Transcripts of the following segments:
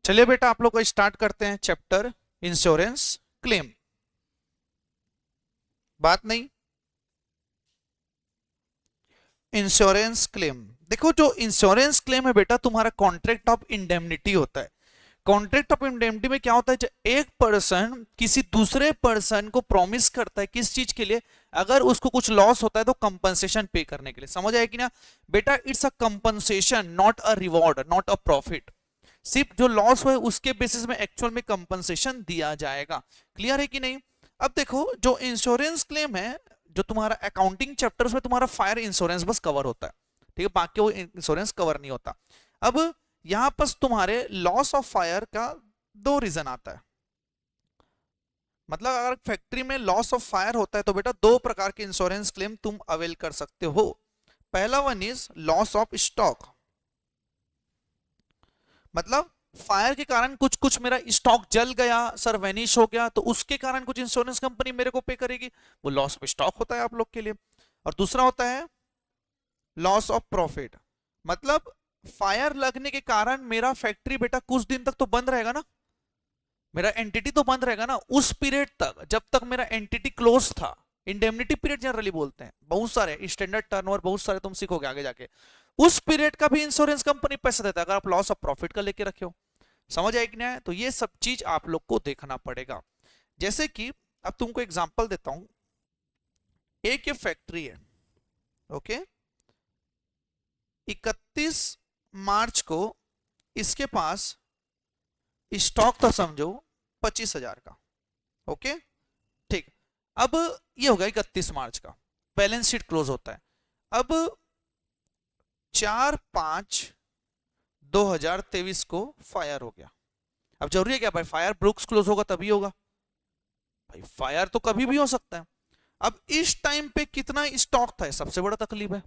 चलिए बेटा आप लोग को स्टार्ट करते हैं चैप्टर इंश्योरेंस क्लेम। बात नहीं, इंश्योरेंस क्लेम देखो, जो इंश्योरेंस क्लेम है बेटा तुम्हारा कॉन्ट्रैक्ट ऑफ इंडेमनिटी होता है। कॉन्ट्रैक्ट ऑफ इंडेमनिटी में क्या होता है, जब एक पर्सन किसी दूसरे पर्सन को प्रॉमिस करता है किस चीज के लिए, अगर उसको कुछ लॉस होता है तो कंपनसेशन पे करने के लिए। समझ आया कि ना बेटा, it's a compensation not a reward not a profit. सिर्फ जो लॉस हुआ है उसके बेसिस में एक्चुअल में कंपनसेशन दिया जाएगा। क्लियर है कि नहीं। अब देखो जो इंश्योरेंस क्लेम है, जो तुम्हारा अकाउंटिंग चैप्टर में तुम्हारा फायर इंश्योरेंस बस कवर होता है, ठीक है, बाकी वो इंश्योरेंस कवर नहीं होता। अब यहां पर तुम्हारे लॉस ऑफ फायर का दो रीजन आता है। मतलब अगर फैक्ट्री में लॉस ऑफ फायर होता है तो बेटा दो प्रकार के इंश्योरेंस क्लेम तुम अवेल कर सकते हो। पहला one is loss of stock, मतलब फायर के कारण कुछ कुछ मेरा स्टॉक जल गया सर, वेनिश हो गया, तो उसके कारण कुछ इंश्योरेंस कंपनी मेरे को पे करेगी, वो लॉस ऑफ स्टॉक होता है आप लोग के लिए। और दूसरा होता है लॉस ऑफ प्रॉफिट, मतलब फायर लगने के कारण मेरा फैक्ट्री बेटा कुछ दिन तक तो बंद रहेगा ना, मेरा एंटिटी तो बंद रहेगा ना उस पीरियड तक जब तक मेरा एंटिटी क्लोज था। इंडेमनिटी पीरियड जनरली बोलते हैं, बहुत सारे स्टैंडर्ड टर्नओवर बहुत सारे तुम सीखोगे आगे जाके। उस पीरियड का भी इंश्योरेंस कंपनी पैसा देता है अगर आप लॉस ऑफ प्रॉफिट का लेके रखे हो। समझ आए कि नहीं। तो ये सब चीज आप लोग को देखना पड़ेगा। जैसे कि अब तुमको एग्जांपल देता हूं, एक ये फैक्ट्री है, ओके, 31 मार्च को इसके पास स्टॉक था समझो 25,000 का, ओके, ठीक। अब ये होगा 31 मार्च का, बैलेंस शीट क्लोज होता है। अब 4/5/2023 को फायर हो गया। अब जरूरी है क्या भाई फायर ब्रुक्स क्लोज होगा तभी होगा, भाई फायर तो कभी भी हो सकता है। अब इस टाइम पे कितना स्टॉक था सबसे बड़ा तकलीफ है,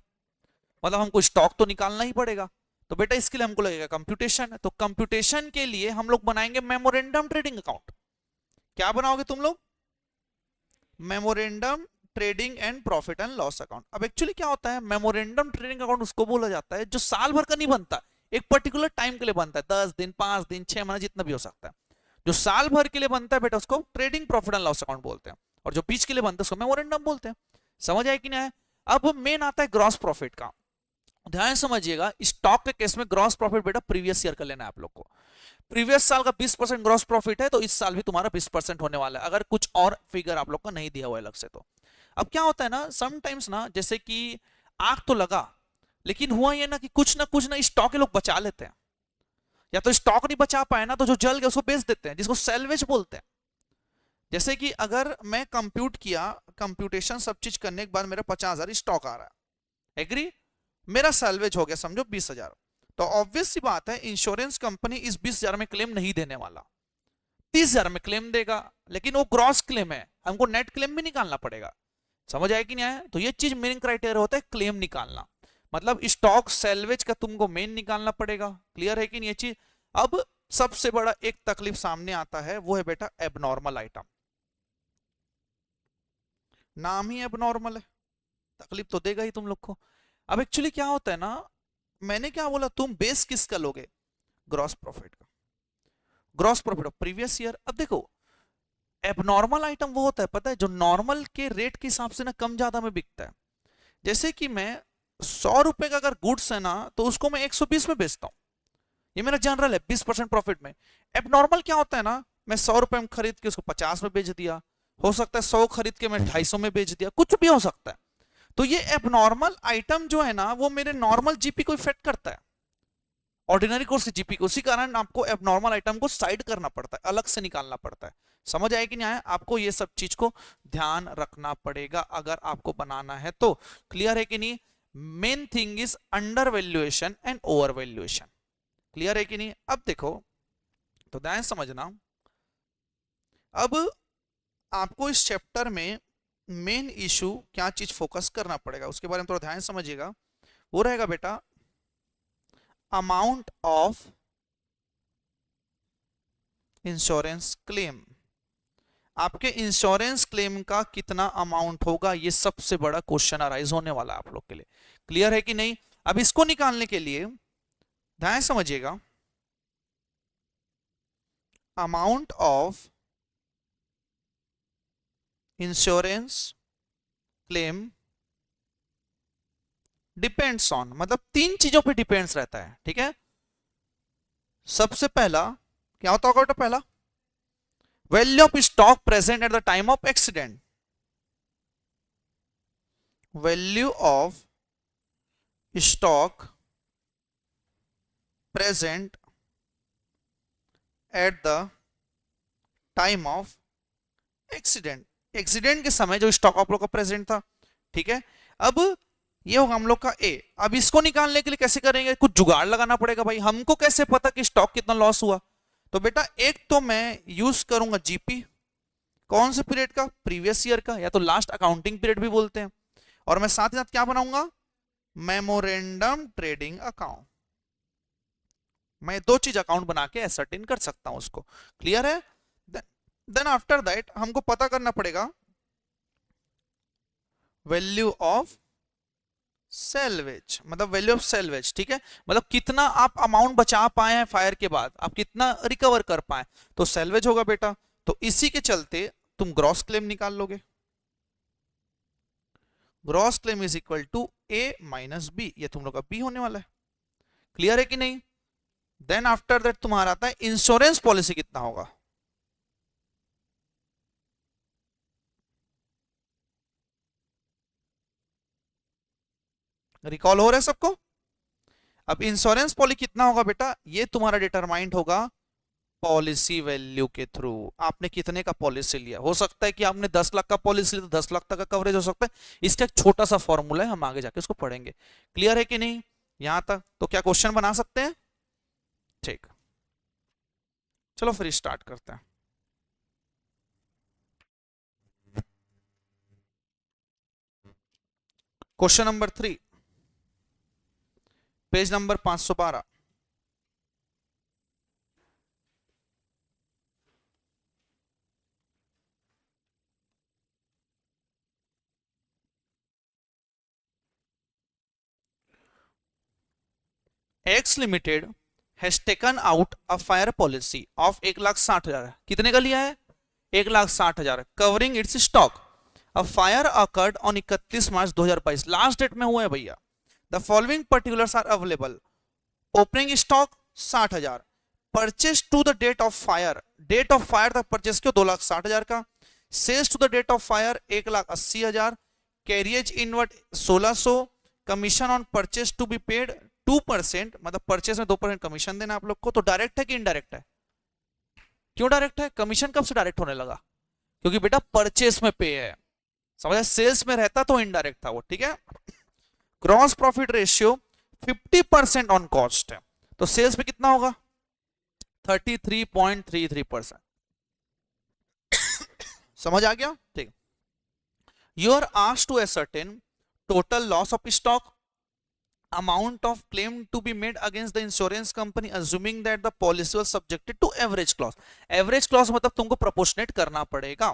मतलब हमको स्टॉक तो निकालना ही पड़ेगा। तो बेटा इसके लिए हमको लगेगा कंप्यूटेशन, तो कंप्यूटेशन के लिए हम लोग बनाएंगे मेमोरेंडम ट्रेडिंग अकाउंट। क्या बनाओगे तुम लोग, memorandum trading and profit and loss account. अब एक्चुअली क्या होता है, मेमोरेंडम ट्रेडिंग अकाउंट उसको बोला जाता है जो साल भर का नहीं बनता, एक पर्टिकुलर टाइम के लिए बनता है, 10 दिन 5 दिन 6 महीने जितना भी हो सकता है। जो साल भर के लिए बनता है बेटा उसको trading profit and loss account बोलते हैं, और जो बीच के लिए बनता है उसको मेमोरेंडम बोलते हैं। समझ आए कि नहीं है। अब मेन आता है ग्रॉस प्रॉफिट का। ध्यान समझिएगा, स्टॉक के केस में ग्रॉस प्रॉफिट बेटा प्रीवियस ईयर का लेना है आप लोग को। प्रीवियस साल का 20% ग्रॉस प्रॉफिट है तो इस साल भी तुम्हारा 20% होने वाला है, अगर कुछ और फिगर आप लोग का नहीं दिया हुआ है अलग से तो। अब क्या होता है ना, समटाइम्स ना, जैसे कि आग तो लगा लेकिन हुआ ये ना कि कुछ ना स्टॉक लोग बचा लेते हैं, या तो स्टॉक नहीं बचा पाए ना तो जो जल गया उसको बेच देते हैं, जिसको सेल्वेज बोलते हैं। जैसे कि अगर मैं कंप्यूट किया, कंप्यूटेशन सब चीज करने के बाद मेरा 50,000 स्टॉक आ रहा है, एग्री, मेरा सेल्वेज हो गया समझो 20,000, तो ऑब्वियस सी बात है इंश्योरेंस कंपनी इस 20,000 में क्लेम नहीं देने वाला, 30,000 में क्लेम देगा, लेकिन वो ग्रॉस क्लेम है, हमको नेट क्लेम भी निकालना पड़ेगा। समझ आया कि नहीं आया। तो ये चीज मेन क्राइटेरिया होता है क्लेम निकालना, मतलब स्टॉक सेल्वेज का तुमको मेन निकालना पड़ेगा। क्लियर है कि नहीं ये चीज। अब सबसे बड़ा एक तकलीफ सामने आता है, वो है बेटा एबनॉर्मल आइटम। नाम ही एबनॉर्मल है, तकलीफ तो देगा ही तुम लोग को। अब एक्चुअली क्या होता है ना, मैंने क्या बोला, तुम बेस किसका लोगे, ग्रॉस प्रॉफिट का, gross profit of previous year. अब देखो एबनॉर्मल आइटम वो होता है पता है जो नॉर्मल के रेट के हिसाब से ना कम ज्यादा में बिकता है। जैसे कि मैं 100 रुपए का अगर गुड्स है ना तो उसको मैं 120 में बेचता हूँ, ये मेरा जनरल है 20% प्रॉफिट में। एबनॉर्मल क्या होता है ना, मैं 100 रुपए में खरीद के उसको 50 में बेच दिया, हो सकता है 100 खरीद के मैं 250 में बेच दिया, कुछ भी हो सकता है। तो ये एबनॉर्मल आइटम जो है ना वो मेरे नॉर्मल जीपी को इफेक्ट करता है, ऑर्डिनरी कोर्स की जीपी को, उसी कारण आपको एबनॉर्मल आइटम को साइड करना पड़ता है, अलग से निकालना पड़ता है। समझ आए कि नहीं आया, आपको ये सब चीज को ध्यान रखना पड़ेगा अगर आपको बनाना है तो। क्लियर है कि नहीं। Main thing is under valuation and over valuation. Clear है कि नहीं। अब देखो तो ध्यान समझना, अब आपको इस चैप्टर में मेन इशू क्या चीज फोकस करना पड़ेगा उसके बारे में थोड़ा ध्यान समझिएगा। वो रहेगा बेटा अमाउंट ऑफ इंश्योरेंस क्लेम। आपके इंश्योरेंस क्लेम का कितना अमाउंट होगा, ये सबसे बड़ा क्वेश्चन अराइज होने वाला है आप लोग के लिए। क्लियर है कि नहीं। अब इसको निकालने के लिए ध्यान समझिएगा, amount of insurance claim depends on, मतलब तीन चीजों पे डिपेंड्स रहता है, ठीक है। सबसे पहला क्या होता होगा बेटा, पहला value of stalk present at the time of accident, value of stalk present at the time of accident, accident के समय जो स्टॉक आप लोग का प्रेजेंट था, ठीक है। अब ये होगा हम लोग का ए। अब इसको निकालने के लिए कैसे करेंगे, कुछ जुगाड़ लगाना पड़ेगा भाई। हमको कैसे पता कि स्टॉक कितना लॉस हुआ, तो बेटा एक तो मैं यूज करूंगा जीपी, कौन से पीरियड का, प्रीवियस ईयर का, या तो लास्ट अकाउंटिंग पीरियड भी बोलते हैं। और मैं साथ ही साथ क्या बनाऊंगा, मेमोरेंडम ट्रेडिंग अकाउंट। मैं दो चीज अकाउंट बना के एसर्टेन कर सकता हूं उसको, क्लियर है। देन आफ्टर दैट हमको पता करना पड़ेगा वैल्यू ऑफ सेल्वेज, मतलब वैल्यू ऑफ सेल्वेज, ठीक है। मतलब कितना आप अमाउंट बचा पाए हैं फायर के बाद, आप कितना रिकवर कर पाए, तो सेल्वेज होगा बेटा। तो इसी के चलते तुम ग्रॉस क्लेम निकाल लोगे, gross claim is equal to A minus B, ये तुम लोग का बी होने वाला है, क्लियर है कि नहीं। देन आफ्टर दैट तुम्हारा आता है इंश्योरेंस पॉलिसी कितना होगा, रिकॉल हो रहा है सबको। अब इंश्योरेंस पॉलिसी कितना होगा बेटा, ये तुम्हारा डिटरमाइंड होगा पॉलिसी वैल्यू के थ्रू। आपने कितने का पॉलिसी लिया, हो सकता है कि आपने 10 लाख का पॉलिसी लिया तो 10 लाख तक का कवरेज हो सकता है। इसका एक छोटा सा फॉर्मूला है, हम आगे जाके उसको पढ़ेंगे, क्लियर है कि नहीं यहां तक। तो क्या क्वेश्चन बना सकते हैं, ठीक, चलो फिर स्टार्ट करते हैं। Question number 3, page number 512। X limited has taken out a fire policy of 1,60,000, कितने का लिया है, 1,60,000, covering its stock. A fire occurred on 31 March 2022, last date में हुआ है भैया। The following particulars are available, opening stock 60,000, purchase to the date of fire, date of fire तक purchase किया 2,60,000 का, sales to the date of fire 1,80,000, carriage inward 1,600, commission on purchase to be paid 2%, मतलब purchase में 2% commission देना आप लोग को। तो डायरेक्ट है कि इनडायरेक्ट है, क्यों डायरेक्ट है, कमीशन कब से डायरेक्ट होने लगा, क्योंकि बेटा परचेस में पे है, समझा, सेल्स में रहता तो इनडायरेक्ट था वो, ठीक है। Gross profit ratio 50% on cost है, तो सेल्स पे कितना होगा 33.33%, समझ आ गया, ठीक। You are asked to ascertain total loss of stock, amount of claim to be made against the insurance company assuming that the policy was subjected to average clause। Average clause मतलब तुमको proportionate करना पड़ेगा,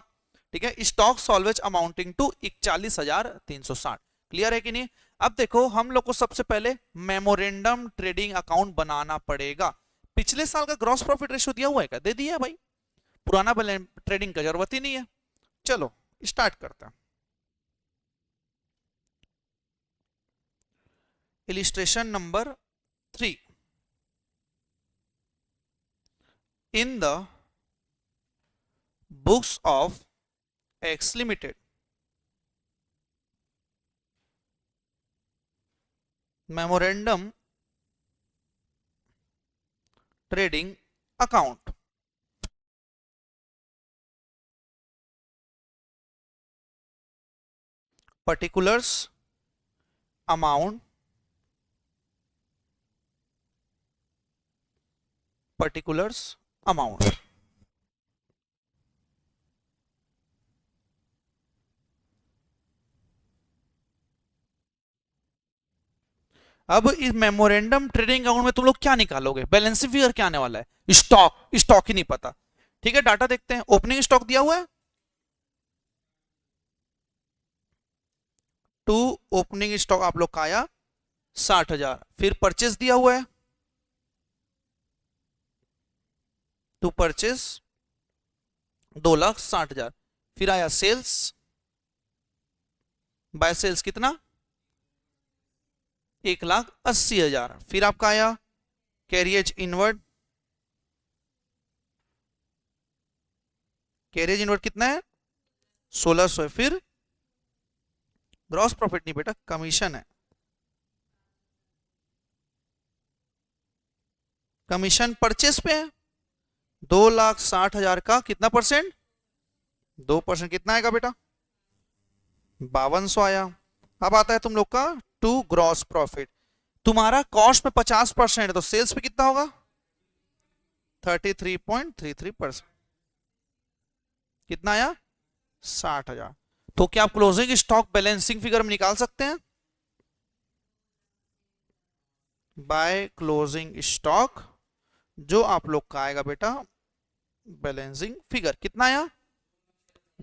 ठीक है। Stock salvage amounting to 41,360, clear है कि नहीं। अब देखो हम लोग को सबसे पहले मेमोरेंडम ट्रेडिंग अकाउंट बनाना पड़ेगा। पिछले साल का ग्रॉस प्रॉफिट रेशियो दिया हुआ है क्या, दे दिया है भाई, पुराना ट्रेडिंग का जरूरत ही नहीं है। चलो स्टार्ट करते हैं। Illustration number 3, in the books of X Limited, memorandum trading account, particulars, amount, particulars, amount। अब इस मेमोरेंडम ट्रेडिंग अकाउंट में तुम लोग क्या निकालोगे, बैलेंस फिगर क्या आने वाला है, स्टॉक, स्टॉक ही नहीं पता, ठीक है। डाटा देखते हैं, ओपनिंग स्टॉक दिया हुआ है, टू ओपनिंग स्टॉक आप लोग का आया 60,000, फिर परचेस दिया हुआ है टू परचेस 2,60,000, फिर आया सेल्स, बाय सेल्स कितना 1,80,000, फिर आपका आया कैरियज इनवर्ड, कैरियज इनवर्ड कितना है 1,600 है, फिर ग्रॉस प्रॉफिट नहीं बेटा कमीशन है, कमीशन परचेस पे है 2,60,000 का कितना परसेंट 2%, कितना आएगा बेटा 5,200 आया। अब आता है तुम लोग का टू ग्रॉस प्रॉफिट, तुम्हारा कॉस्ट में 50% है तो सेल्स पे कितना होगा 33.33%, कितना आया 60,000। तो क्या आप क्लोजिंग स्टॉक बैलेंसिंग फिगर में निकाल सकते हैं, बाय क्लोजिंग स्टॉक जो आप लोग का आएगा बेटा बैलेंसिंग फिगर कितना आया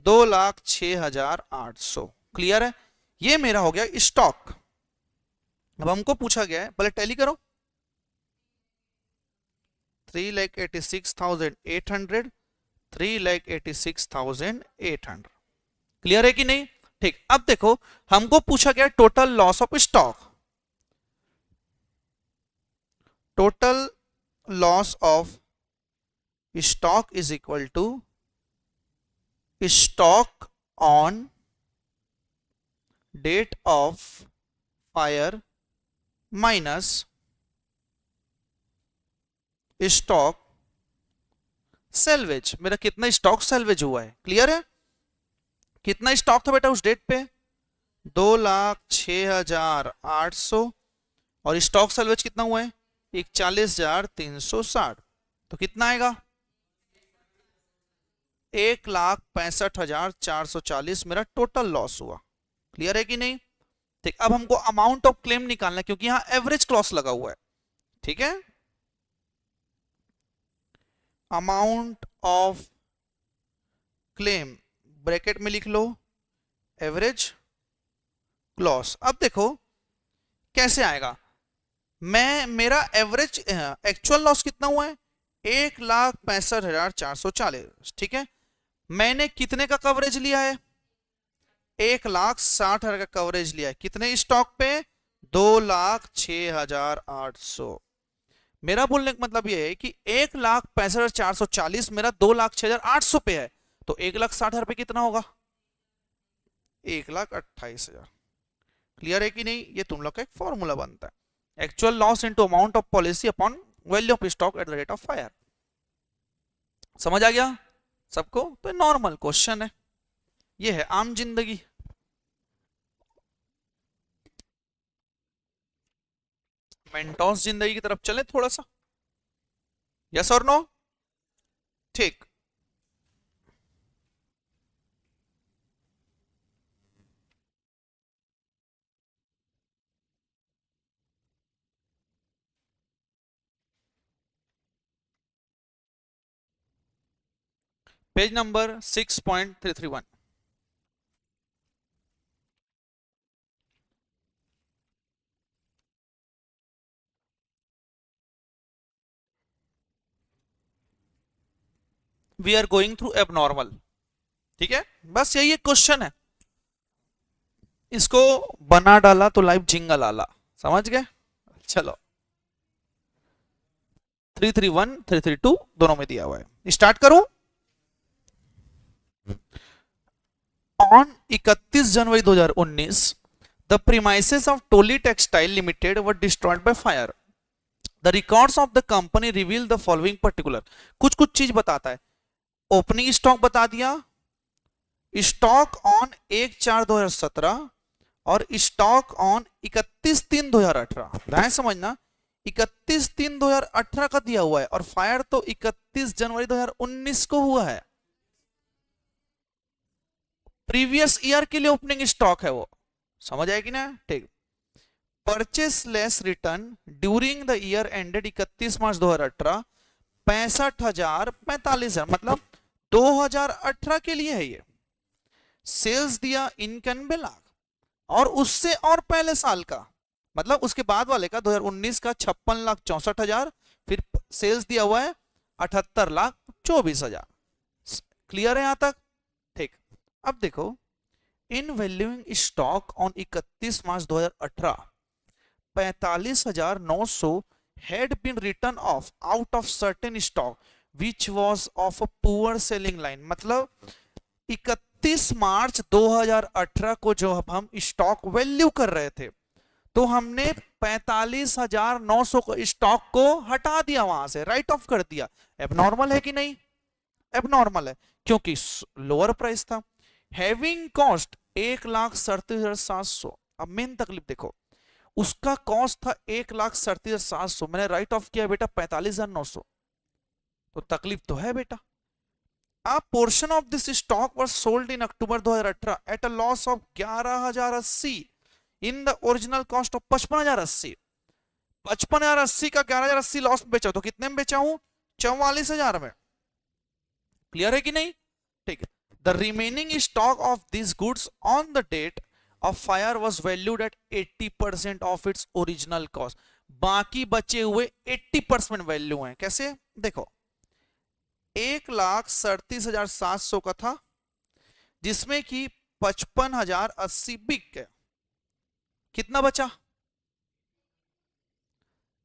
2,06,800, क्लियर है, ये मेरा हो गया स्टॉक। अब हमको पूछा गया है, पहले टैली करो 3,86,800, 3,86,800, क्लियर है कि नहीं। ठीक, अब देखो हमको पूछा गया total loss of stock, total loss of stock is equal to stock on date of fire minus stock salvage. मेरा कितना स्टॉक सेल्वेज हुआ है, क्लियर है, कितना स्टॉक था बेटा उस डेट पे 2,06,800 और स्टॉक सेल्वेज कितना हुआ है 41,360, तो कितना आएगा 1,65,440 मेरा टोटल लॉस हुआ, क्लियर है कि नहीं। ठीक, अब हमको अमाउंट ऑफ क्लेम निकालना है क्योंकि यहां एवरेज क्लॉस लगा हुआ है, ठीक है, अमाउंट ऑफ क्लेम ब्रैकेट में लिख लो एवरेज क्लॉस। अब देखो कैसे आएगा, मैं मेरा एवरेज एक्चुअल लॉस कितना हुआ है 1,65,440, ठीक है, मैंने कितने का कवरेज लिया है 1,60,000 का कवरेज लिया है, कितने स्टॉक पे 2,06,800। मेरा बोलने का मतलब यह है कि 1,65,440 मेरा 2,06,800 पे है, तो 1,60,000 पे कितना होगा 1,28,000, क्लियर है कि नहीं। ये तुम लोग का एक फॉर्मूला बनता है, actual loss into amount of policy upon value of stock at the rate of fire. समझ आ गया सबको, तो नॉर्मल क्वेश्चन है, ये है आम जिंदगी। मेंटोस जिंदगी की तरफ चले थोड़ा सा, यस और नो। ठीक, page number 6.331। We are going through abnormal, ठीक है, बस यही एक क्वेश्चन है, इसको बना डाला तो लाइव जिंगल आला, समझ गए। चलो 331 332 दोनों में दिया हुआ है, स्टार्ट करूं। ऑन 31 जनवरी 2019 the premises of Toli textile limited were destroyed by fire, the records of the company reveal the following particular. कुछ कुछ चीज बताता है, ओपनिंग स्टॉक बता दिया, स्टॉक ऑन 1/4/2017 और स्टॉक ऑन 31/3/2018, ध्यान समझना 31/3/2018 का दिया हुआ है और फायर तो 31 जनवरी 2019 को हुआ है, प्रीवियस ईयर के लिए ओपनिंग स्टॉक है वो, समझ आएगी ना। ठीक, purchase less return during the year ended 31 March 2018 65,045, मतलब 2018 के लिए है ये। सेल्स दिया 91 लाख और उससे और पहले साल का, मतलब उसके बाद वाले का 2019 का 56,64,000, फिर सेल्स दिया हुआ है 78,24,000। क्लियर है यहां तक? ठीक। अब देखो, in valuing stock on 31 March 2018, 45,900 had been written off out of certain stock which was of a poor selling line। मतलब 31 मार्च 2018 को जो हम स्टॉक वैल्यू कर रहे थे, तो हमने 45,900 को स्टॉक को हटा दिया, वहां से राइट ऑफ कर दिया। एबनॉर्मल है कि नहीं? एबनॉर्मल है, क्योंकि लोअर प्राइस था। Having cost 1,37,700। अब मेन तकलीफ देखो, उसका कॉस्ट था 1,37,700, मैंने राइट ऑफ किया बेटा 45,900, तो तकलीफ तो है बेटा। A portion of this stock was sold in October 2018 at a loss of 11,080 in the original cost of 55,080। 55,080 का 11,080 लॉस बेचा, तो कितने में बेचा हूं? 44,000 में। क्लियर है कि नहीं? ठीक है। The remaining stock of this goods on the date of fire was valued at 80% of its original cost. बाकी बचे हुए 80% वैल्यू हैं। कैसे? देखो, 1,37,700 का था, जिसमें कि 55,080 बिक गया। कितना बचा?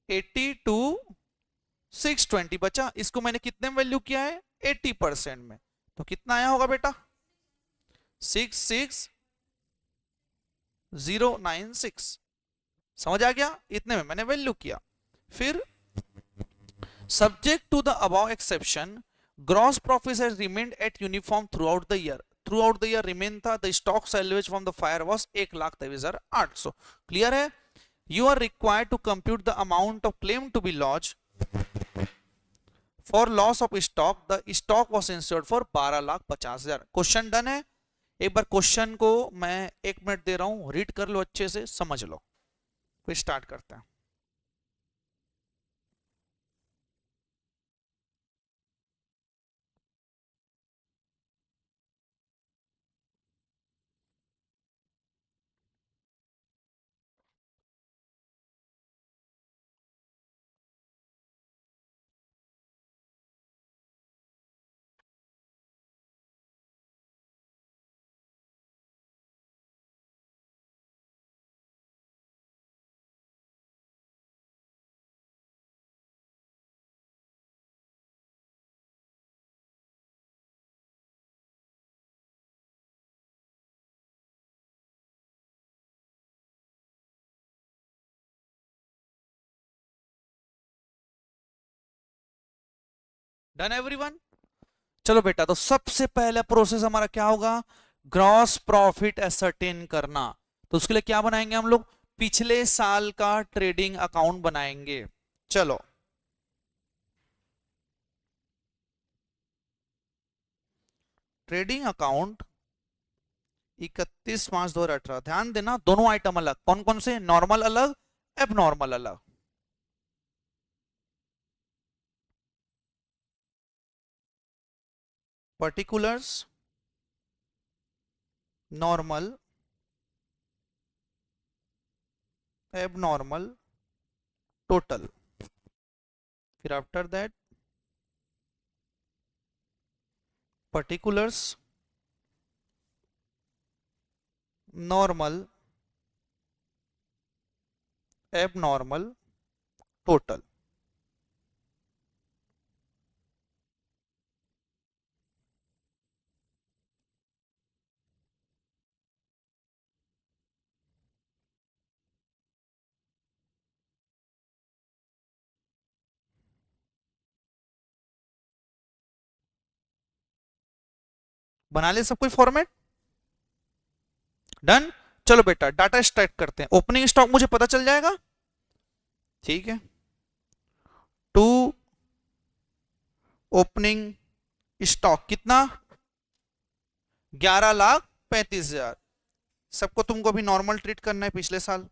82,620 बचा। इसको मैंने कितने में वैल्यू किया है? 80% में। तो कितना आया होगा बेटा? 66,096। समझ आ गया? इतने में मैंने वैल्यू किया। फिर subject to the above exception, gross profit has remained at uniform throughout the year. Throughout the year remain था। The stock salvage from the fire was 1,23,800। Clear है? You are required to compute the amount of claim to be lodged for loss of stock। The stock was insured for 12,50,000। Question done है। एक बार question को मैं 1 minute दे रहा हूं, read कर लो, अच्छे से समझ लो, फिर स्टार्ट करते हैं। Done everyone? चलो बेटा, तो सबसे पहला प्रोसेस हमारा क्या होगा? ग्रॉस प्रॉफिट एसर्टेन करना। तो उसके लिए क्या बनाएंगे हम लोग? पिछले साल का ट्रेडिंग अकाउंट बनाएंगे। चलो, ट्रेडिंग अकाउंट 31 मार्च 2018। ध्यान देना, दोनों आइटम अलग। कौन कौन से? नॉर्मल अलग, एबनॉर्मल अलग। Particulars, normal, abnormal, total. फिर after that particulars, normal, abnormal, total. बना ले सब कोई फॉर्मेट? डन। चलो बेटा, डाटा स्टार्ट करते हैं। ओपनिंग स्टॉक मुझे पता चल जाएगा, ठीक है। टू ओपनिंग स्टॉक कितना? 11,35,000। सबको तुमको भी नॉर्मल ट्रीट करना है। पिछले साल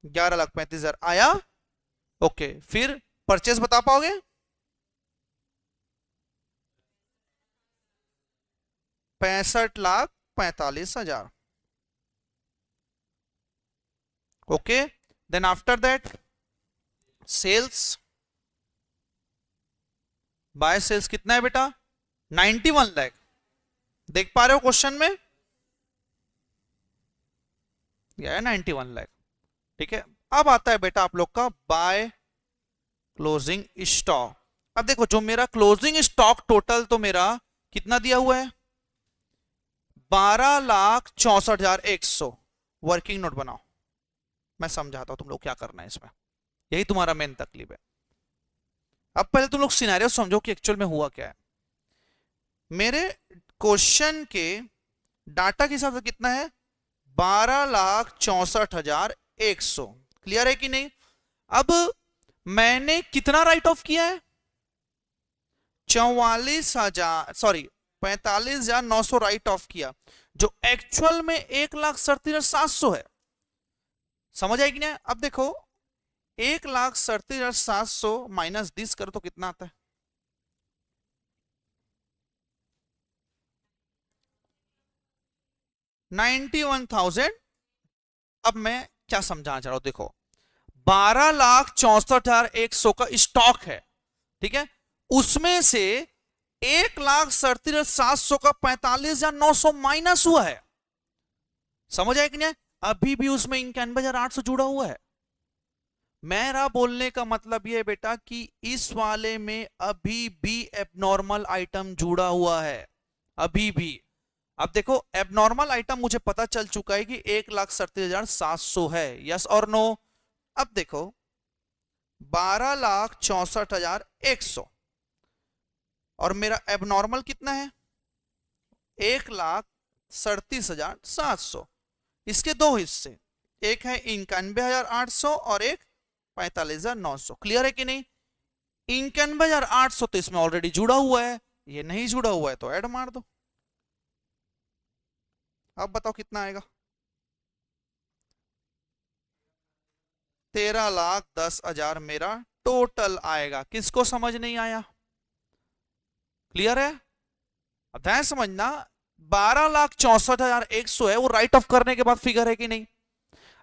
11,35,000 आया। ओके, फिर परचेस बता पाओगे? 65,45,000। Okay, then after that sales by sales कितना है बेटा? 91 लाख। देख पा रहे हो क्वेश्चन में? यह है 91 लाख। ठीक है, अब आता है बेटा आप लोग का बाय क्लोजिंग स्टॉक। अब देखो जो मेरा क्लोजिंग स्टॉक टोटल तो मेरा कितना दिया हुआ है? 12,64,100। वर्किंग नोट बनाओ, मैं समझाता हूं तुम लोग क्या करना है इसमें, यही तुम्हारा मेन तकलीफ है। अब पहले तुम लोग सिनेरियो समझो कि एक्चुअल में हुआ क्या है। मेरे क्वेश्चन के डाटा के हिसाब से कितना है? 12,64,100। क्लियर है कि नहीं? अब मैंने कितना राइट ऑफ किया है? 45,900 राइट ऑफ किया, जो एक्चुअल में 1,37,700 है। समझ आएगी ना? अब देखो 1,37,700 माइनस 10 करो तो कितना आता है? 91,000। अब मैं क्या समझाना चाह रहा हूं, देखो 12,64,100 का स्टॉक है, ठीक है, उसमें से 1,37,700 का 45,900 माइनस हुआ है। समझ आया कि नहीं? अभी भी उसमें 91,800 जुड़ा हुआ है। मेरा बोलने का मतलब यह बेटा कि इस वाले में अभी भी एबनॉर्मल आइटम जुड़ा हुआ है, अभी भी। अब देखो एबनॉर्मल आइटम मुझे पता चल चुका है कि 1,37,700 है, यस और नो? अब देखो 12,64,100 और मेरा एबनॉर्मल कितना है? 1,37,700। इसके दो हिस्से, एक है 91,800 और एक 45,900। क्लियर है कि नहीं? 91,800 तो इसमें ऑलरेडी जुड़ा हुआ है, ये नहीं जुड़ा हुआ है तो ऐड मार दो। अब बताओ कितना आएगा? 13,10,000 मेरा टोटल आएगा। किसको समझ नहीं आया? क्लियर है? अब ध्यान समझना, 12,64,100 है, वो राइट ऑफ करने के बाद फिगर है कि नहीं?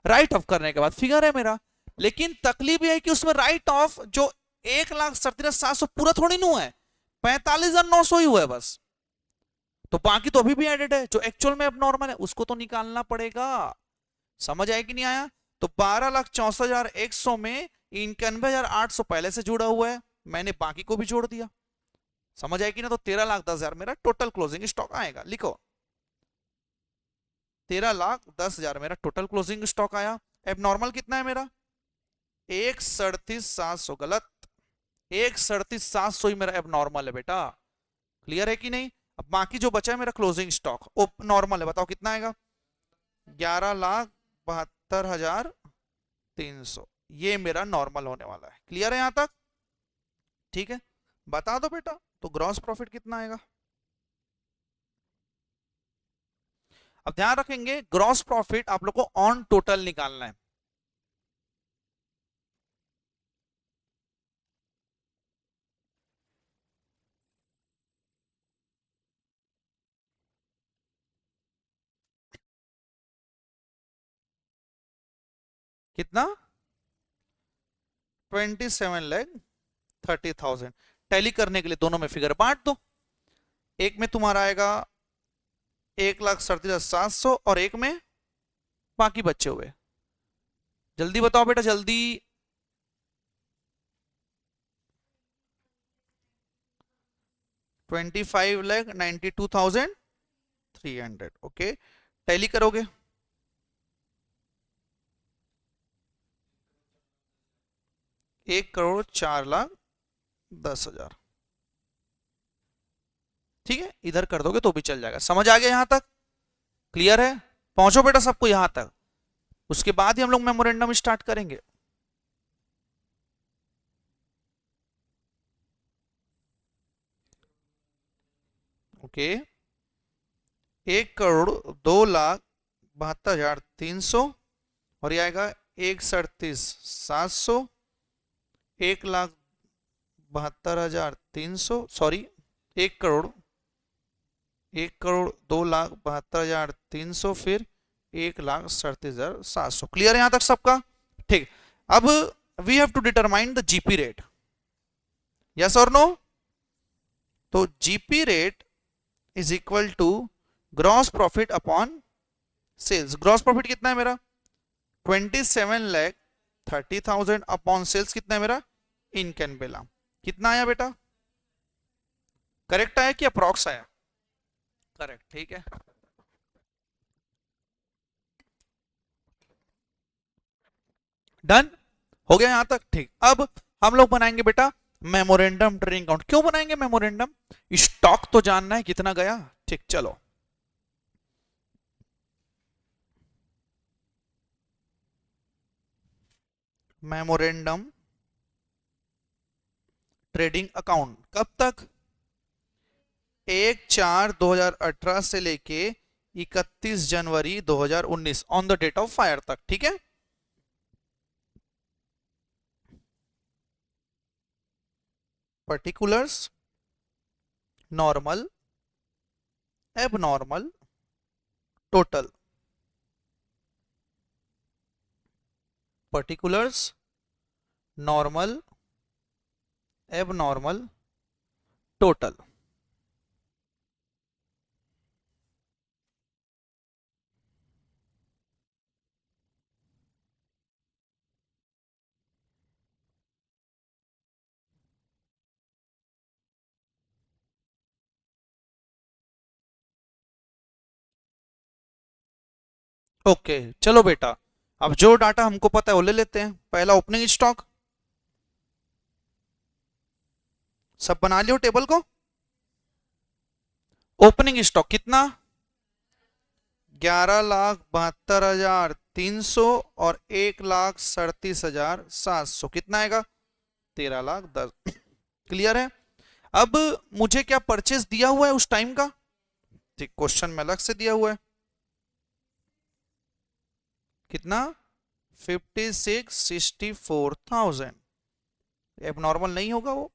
राइट ऑफ करने के बाद फिगर है मेरा। लेकिन तकलीफ यह है कि उसमें राइट ऑफ जो 1,37,700 पूरा थोड़ी नहीं हुआ है, 45,900 ही हुआ है बस। तो बाकी तो अभी भी एडेड है, जो एक्चुअल में अब नॉर्मल है उसको तो निकालना पड़ेगा। समझ आया कि नहीं आया? तो 12,64,100 में 91,800 पहले से जुड़ा हुआ है, मैंने बाकी को भी जोड़ दिया। समझ आएगी ना? तो 13,10,000 मेरा टोटल क्लोजिंग स्टॉक आएगा। लिखो 13,10,000 मेरा टोटल क्लोजिंग स्टॉक आया। अब नॉर्मल कितना है मेरा? 1,37,700। गलत, 1,37,700 ही मेरा अब नॉर्मल है बेटा। क्लियर है कि नहीं? अब बाकी जो बचा है मेरा क्लोजिंग स्टॉक वो नॉर्मल है, बताओ कितना आएगा? 11,72,300। ये मेरा नॉर्मल होने वाला है। क्लियर है यहां तक? ठीक है, बता दो बेटा तो ग्रॉस प्रॉफिट कितना आएगा? अब ध्यान रखेंगे ग्रॉस प्रॉफिट आप लोग को ऑन टोटल निकालना है। कितना? 27,30,000। टैली करने के लिए दोनों में फिगर बांट दो। एक में तुम्हारा आएगा 1,37,700 और एक में बाकी बचे हुए। जल्दी बताओ बेटा जल्दी। 25,92,300। ओके, टैली करोगे? 1,04,10,000। ठीक है, इधर कर दोगे तो भी चल जाएगा। समझ आ गया यहां तक? क्लियर है? पहुंचो बेटा सबको यहां तक, उसके बाद ही हम लोग मेमोरेंडम स्टार्ट करेंगे। ओके, 1,02,72,300 और ये आएगा 1,37,700, 1,72,300, सॉरी 1,02,72,300, फिर 1,37,700। क्लियर है यहां तक सबका? ठीक, अब we have to determine the GP rate. Yes और नो? तो GP rate is equal to gross profit upon sales. Gross profit कितना है मेरा 27,30,000 अपॉन सेल्स कितना है मेरा इन कैनबेला। कितना आया बेटा, करेक्ट आया कि अप्रॉक्स आया? करेक्ट, ठीक है। डन हो गया यहां तक, ठीक। अब हम लोग बनाएंगे बेटा मेमोरेंडम ट्रेडिंग अकाउंट। क्यों बनाएंगे मेमोरेंडम? स्टॉक तो जानना है कितना गया, ठीक। चलो मेमोरेंडम ट्रेडिंग अकाउंट कब तक? 1/4/2018 से लेके 31 जनवरी 2019 on the date of fire तक, ठीक है। Particulars, normal, abnormal, total. Particulars, normal, abnormal, total. Okay चलो बेटा, अब जो डाटा हमको पता है वो ले लेते हैं। पहला ओपनिंग स्टॉक, सब बना लियो टेबल को। ओपनिंग स्टॉक कितना 11,72,300 और 1,37,700 कितना आएगा 13,10,000। क्लियर है? अब मुझे क्या परचेस दिया हुआ है उस टाइम का, ठीक, क्वेश्चन में अलग से दिया हुआ है कितना 56,64,000। अब नॉर्मल नहीं होगा वो।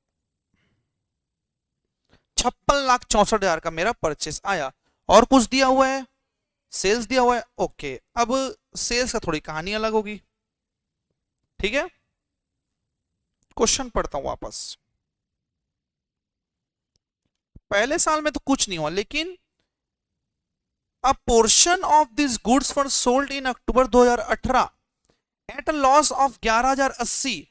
56,64,000 का मेरा परचेस आया। और कुछ दिया हुआ है, सेल्स दिया हुआ है, ओके। अब सेल्स का थोड़ी कहानी अलग होगी, ठीक है। क्वेश्चन पढ़ता हूं वापस। पहले साल में तो कुछ नहीं हुआ, लेकिन a portion of these goods were sold in October 2018 at a loss of 11,080।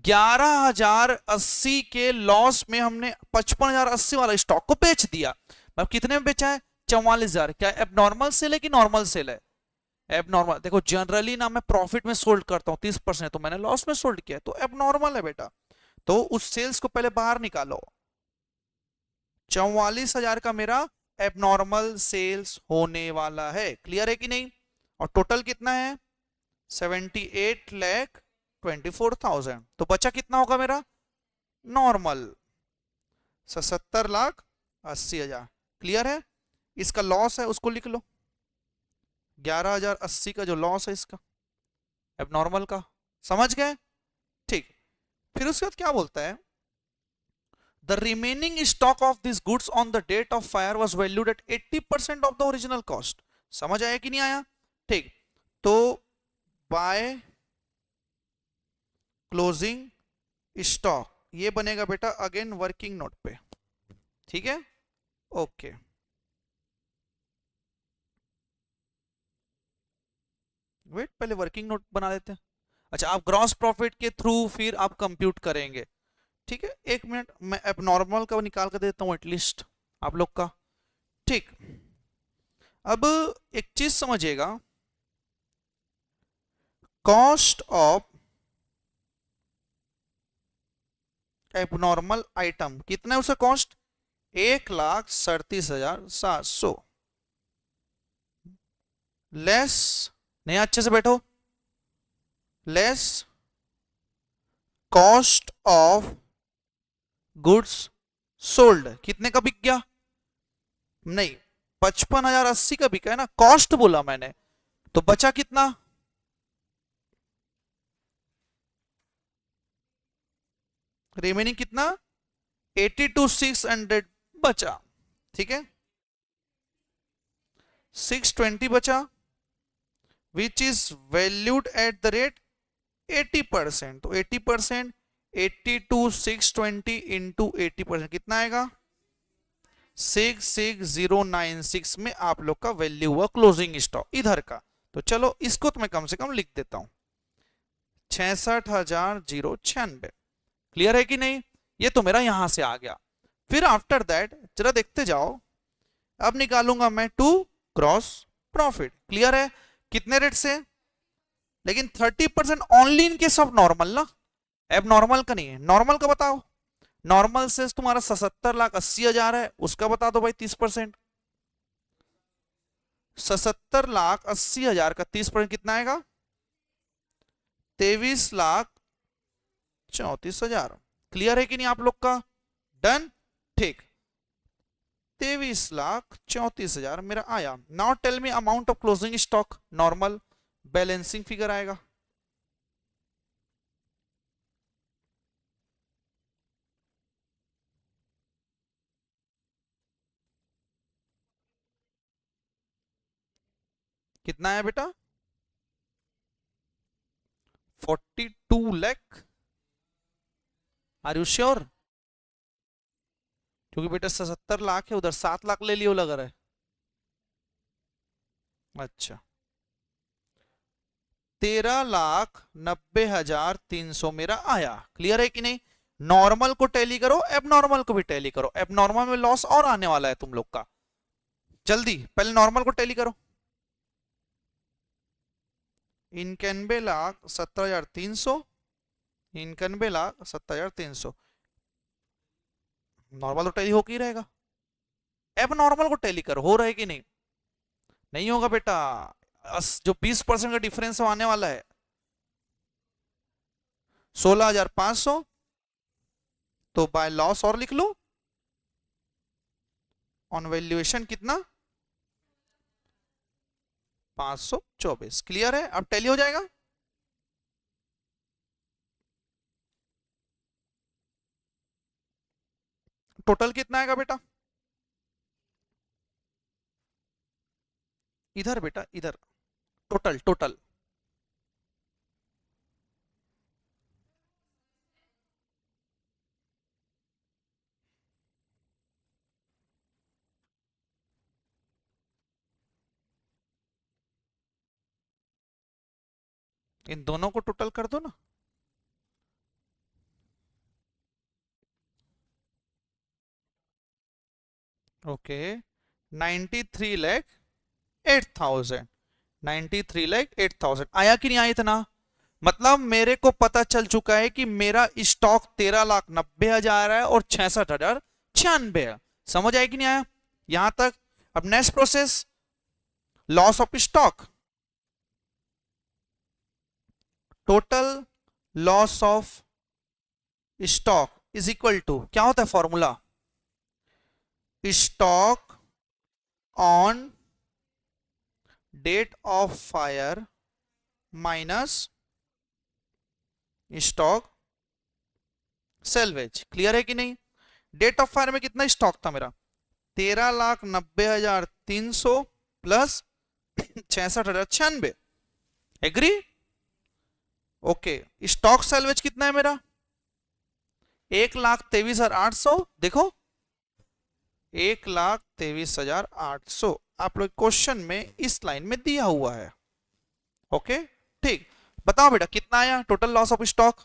11,080 के लॉस में हमने 55,080 वाला स्टॉक को बेच दिया। मतलब कितने में बेचा है 44,000। क्या एबनॉर्मल सेल है कि नॉर्मल सेल है? एबनॉर्मल। देखो जनरली ना मैं प्रॉफिट में सोल्ड करता हूं 30%, तो मैंने लॉस में सोल्ड किया, तो एबनॉर्मल है बेटा। तो उस सेल्स को पहले बाहर निकालो। 44,000 का मेरा एबनॉर्मल सेल्स होने वाला है। क्लियर है कि नहीं? और टोटल कितना है 78,24,000। तो बचा कितना होगा मेरा नॉर्मल 77,80,000। क्लियर है? इसका लॉस है उसको लिख लो, 11,080 का जो लॉस है इसका एबनॉर्मल का। समझ गए? ठीक। फिर उसके बाद क्या बोलता है, the remaining stock of these goods on the date of fire was valued at 80% of the original cost। समझ आया कि नहीं आया? ठीक। तो बाय क्लोजिंग स्टॉक ये बनेगा बेटा अगेन वर्किंग नोट पे, ठीक है। ओके वेट, पहले वर्किंग नोट बना लेते हैं। अच्छा, आप ग्रॉस प्रॉफिट के थ्रू फिर आप कंप्यूट करेंगे, ठीक है। एक मिनट, मैं एबनॉर्मल का निकाल कर देता हूं एटलीस्ट आप लोग का, ठीक। अब एक चीज समझिएगा, कॉस्ट ऑफ एबनॉर्मल आइटम कितना है उसका कॉस्ट 1,37,700 लेस, नहीं अच्छे से बैठो, less cost of goods sold कितने का बिक गया, नहीं 55,080 का बिका है ना, कॉस्ट बोला मैंने, तो बचा कितना रिमेनिंग कितना 82,600 बचा, ठीक है। 620 बचा which is valued at the rate 80%। तो 80% 82,620 इंटू 80% कितना आएगा 66096 में आप लोग का वैल्यू हुआ क्लोजिंग स्टॉक इधर का। तो चलो इसको तो मैं कम से कम लिख देता हूं 66,096। क्लियर है कि नहीं? ये तो मेरा यहां से आ गया। फिर आफ्टर दैट जरा देखते जाओ, अब निकालूंगा मैं टू क्रॉस प्रॉफिट। क्लियर है? कितने रेट से? लेकिन 30% only in case of normal ना, अब नॉर्मल का नहीं है। नॉर्मल का बताओ। नॉर्मल से तुम्हारा 77,80,000 है, उसका बता दो भाई 30%। 77,80,000 का 30% कितना आएगा? 23,34,000। क्लियर है कि नहीं आप लोग का? डन। ठीक, 23,34,000 मेरा आया। Now tell me amount of closing stock. Normal balancing figure आएगा। कितना है बेटा? 42 लाख। Are you sure? क्योंकि बेटा 77 लाख है, उधर 7 लाख ले लियो लग रहा है। अच्छा, 13,90,300 मेरा आया। क्लियर है कि नहीं? नॉर्मल को टैली करो, एबनॉर्मल को भी टैली करो। एबनॉर्मल में लॉस और आने वाला है तुम लोग का। जल्दी पहले नॉर्मल को टैली करो। 91,70,300, 91,70,300। नॉर्मल तो टैली होकर ही रहेगा। अब नॉर्मल को टैली करो, हो रहा है कि नहीं? नहीं होगा बेटा। जो 20% का डिफरेंस आने वाला है 16,500, तो बाय लॉस और लिख लो। ऑन वैल्यूएशन कितना? 524। क्लियर है? अब टैली हो जाएगा। टोटल कितना आएगा बेटा? इधर बेटा, इधर। टोटल टोटल इन दोनों को टोटल कर दो ना। ओके, 93,08,000। 93,08,000 आया कि नहीं आया इतना? मतलब मेरे को पता चल चुका है कि मेरा स्टॉक 13,90,000 है और 66,096 है। समझ आया कि नहीं आया यहां तक? अब next process, loss of stock. Total loss of stock is equal to क्या होता है formula? Stock on date of fire minus stock salvage. Clear है कि नहीं? डेट ऑफ फायर में कितना स्टॉक था मेरा? 13,90,300 plus 66,096। Agree? Okay. Stock salvage कितना है मेरा? 1,23,800। देखो, 1,23,800 आप लोग क्वेश्चन में इस लाइन में दिया हुआ है। ओके ठीक, बताओ बेटा कितना आया टोटल लॉस ऑफ स्टॉक?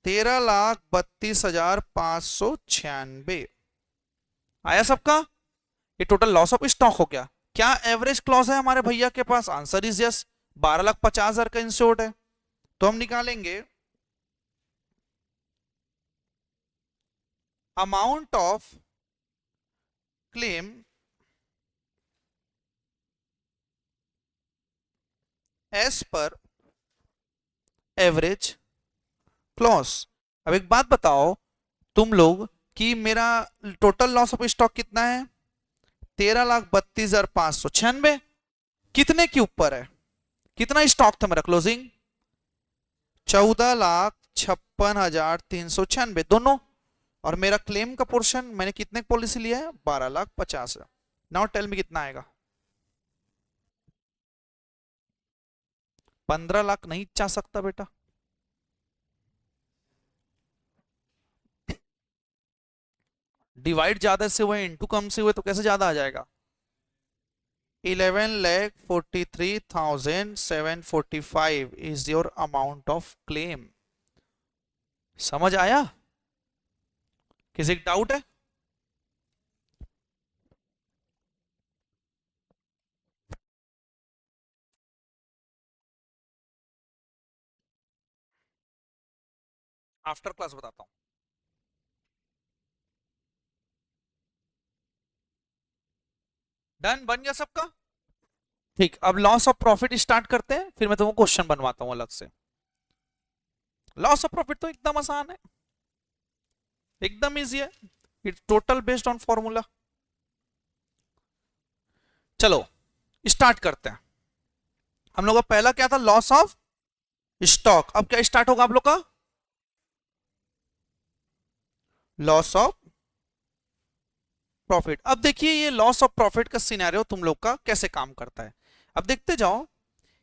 13,32,596 आया सबका? ये टोटल लॉस ऑफ स्टॉक हो गया। क्या एवरेज क्लॉज है हमारे भैया के पास? Answer is yes. 12,50,000 का इंश्योर्ड है, तो हम निकालेंगे amount of claim as per average clause. अब एक बात बताओ तुम लोग कि मेरा टोटल लॉस ऑफ स्टॉक कितना है? 13,32,596। कितने के ऊपर है? कितना स्टॉक था मेरा क्लोजिंग? 14,56,396 दोनों। और मेरा क्लेम का पोर्शन मैंने कितने पॉलिसी लिया है? 12,50,000। नाउ टेल मी कितना आएगा? 15 लाख नहीं चाह सकता बेटा? डिवाइड ज्यादा से हुए इनटू कम से हुए तो कैसे ज्यादा आ जाएगा? 11,43,745 is your amount of claim. समझ आया? किसी का डाउट है? आफ्टर क्लास बताता हूं। डन, बन गया सबका? ठीक, अब लॉस ऑफ प्रॉफिट स्टार्ट करते हैं, फिर मैं तुमको क्वेश्चन बनवाता हूं अलग से। लॉस ऑफ प्रॉफिट तो एकदम आसान है, एकदम इजी है। It's total based on formula. चलो स्टार्ट करते हैं। हम लोग का पहला क्या था? Loss of stock. अब क्या स्टार्ट होगा आप लोग का? Loss of profit. अब देखिए ये लॉस ऑफ प्रॉफिट का सिनेरियो तुम लोग का कैसे काम करता है, अब देखते जाओ।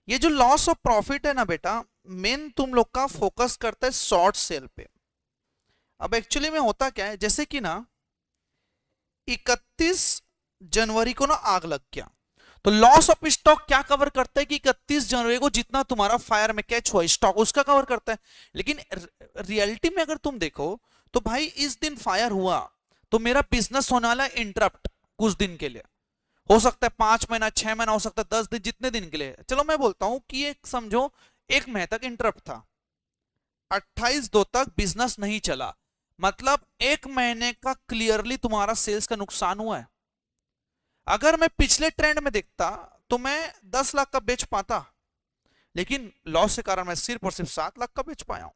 ये जो लॉस ऑफ प्रॉफिट है ना बेटा, मेन तुम लोग का फोकस करता है शॉर्ट सेल पे। अब एक्चुअली में होता क्या है, जैसे कि ना 31 जनवरी को ना आग लग गया, तो लॉस ऑफ स्टॉक क्या कवर करता है कि 31 जनवरी को जितना तुम्हारा फायर में कैच हुआ स्टॉक उसका कवर करता है। लेकिन रियलिटी में अगर तुम देखो तो भाई इस दिन फायर हुआ तो मेरा बिजनेस होने वाला है इंटरप्ट कुछ दिन के लिए। हो सकता है 5 महीना, 6 महीना, हो सकता है 10 दिन, जितने दिन के लिए। चलो मैं बोलता हूं कि एक समझो 1 महीने तक इंटरप्ट था, 28/2 तक बिजनेस नहीं चला, मतलब 1 महीने का क्लियरली तुम्हारा सेल्स का नुकसान हुआ है। अगर मैं पिछले ट्रेंड में देखता तो मैं 10 लाख का बेच पाता, लेकिन लॉस के कारण मैं सिर्फ और सिर्फ 7 लाख का बेच पाया हूं।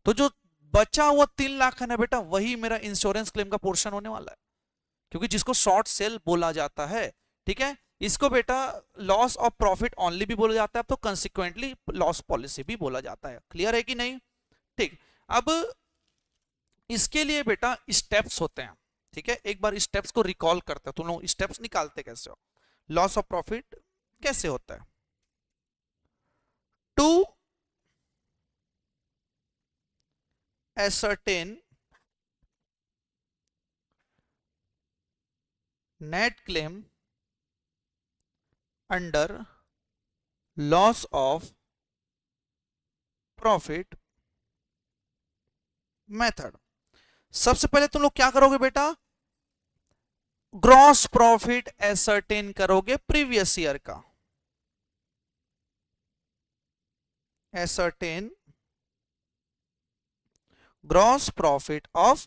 तो जो बचा हुआ 3 लाख है ना बेटा, वही मेरा इंश्योरेंस क्लेम का पोर्शन होने वाला है, क्योंकि जिसको शॉर्ट सेल बोला जाता है। ठीक है, इसको बेटा लॉस ऑफ प्रॉफिट ओनली भी बोला जाता है, तो कंसिक्वेंटली लॉस पॉलिसी भी बोला जाता है। क्लियर है कि नहीं? ठीक, अब इसके लिए बेटा स्टेप्स होते हैं। ठीक है, एक बार स्टेप्स को रिकॉल करते हैं, तुम लोग स्टेप्स निकालते कैसे हो? लॉस ऑफ प्रॉफिट कैसे होता है? To ascertain net claim under loss of profit method. सबसे पहले तुम लोग क्या करोगे बेटा? ग्रॉस प्रॉफिट एसर्टेन करोगे प्रीवियस ईयर का। Ascertain gross profit of